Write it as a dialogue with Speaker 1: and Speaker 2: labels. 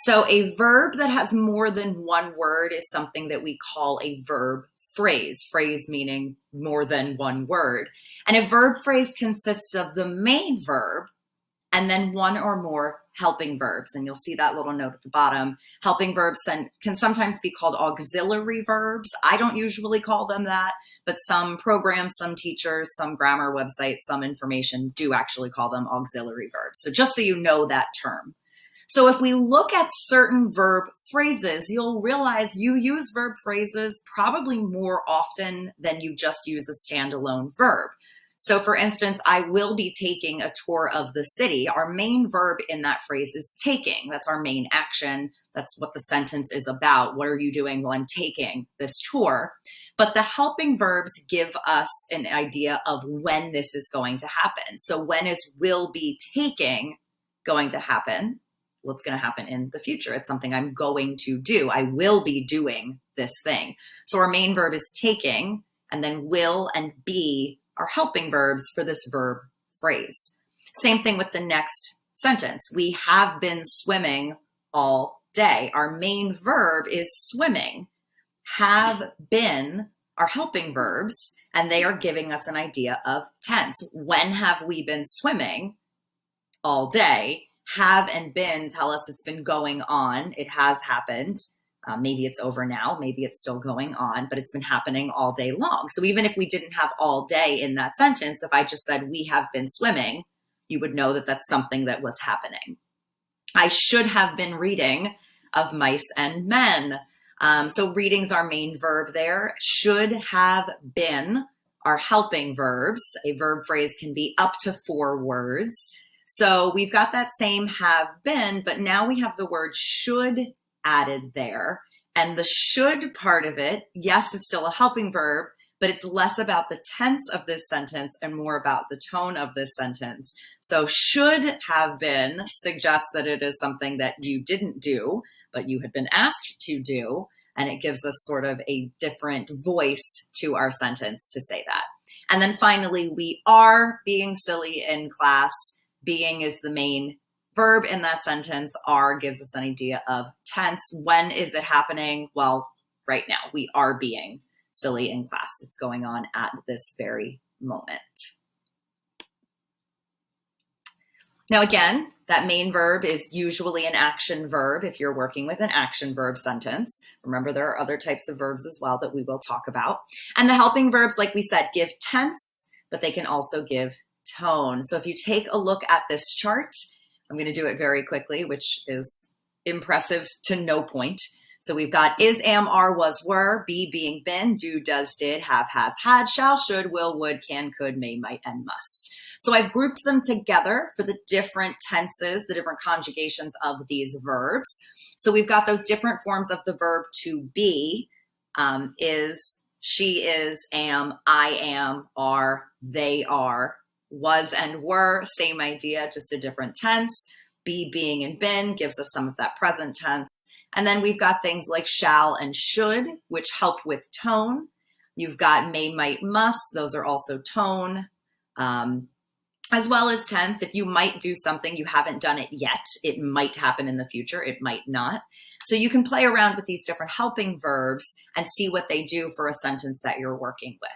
Speaker 1: So a verb that has more than one word is something that we call a verb phrase. Phrase meaning more than one word. And a verb phrase consists of the main verb and then one or more helping verbs. And you'll see that little note at the bottom. Helping verbs can sometimes be called auxiliary verbs. I don't usually call them that, but some programs, some teachers, some grammar websites, some information do actually call them auxiliary verbs. So just so you know that term. So if we look at certain verb phrases, you'll realize you use verb phrases probably more often than you just use a standalone verb. So for instance, I will be taking a tour of the city. Our main verb in that phrase is taking. That's our main action. That's what the sentence is about. What are you doing while I'm taking this tour? But the helping verbs give us an idea of when this is going to happen. So when is will be taking going to happen? Well, it's going to happen in the future. It's something I'm going to do. I will be doing this thing. So our main verb is taking, and then will and be are helping verbs for this verb phrase. Same thing with the next sentence. We have been swimming all day. Our main verb is swimming. Have been are helping verbs, and they are giving us an idea of tense. When have we been swimming? All day. Have and been tell us it's been going on. It has happened. Maybe it's over now. Maybe it's still going on, but it's been happening all day long. So even if we didn't have all day in that sentence, if I just said we have been swimming, you would know that that's something that was happening. I should have been reading of mice and men. So reading's our main verb there. Should have been are helping verbs. A verb phrase can be up to 4 words. So we've got that same have been, but now we have the word should added there. And the should part of it, yes, is still a helping verb, but it's less about the tense of this sentence and more about the tone of this sentence. So should have been suggests that it is something that you didn't do, but you had been asked to do. And it gives us sort of a different voice to our sentence to say that. And then finally, we are being silly in class. Being is the main verb in that sentence. Are gives us an idea of tense. When is it happening? Well, right now. We are being silly in class. It's going on at this very moment. Now, again, that main verb is usually an action verb if you're working with an action verb sentence. Remember, there are other types of verbs as well that we will talk about. And the helping verbs, like we said, give tense, but they can also give tone. So if you take a look at this chart, I'm going to do it very quickly, which is impressive to no point. So we've got is, am, are, was, were, be, being, been, do, does, did, have, has, had, shall, should, will, would, can, could, may, might, and must. So I've grouped them together for the different tenses, the different conjugations of these verbs. So we've got those different forms of the verb to be, is, she is, am, I am, are, they are, was and were, same idea, just a different tense. Be, being, and been gives us some of that present tense. And then we've got things like shall and should, which help with tone. You've got may, might, must. Those are also tone, as well as tense. If you might do something, you haven't done it yet. It might happen in the future. It might not. So you can play around with these different helping verbs and see what they do for a sentence that you're working with.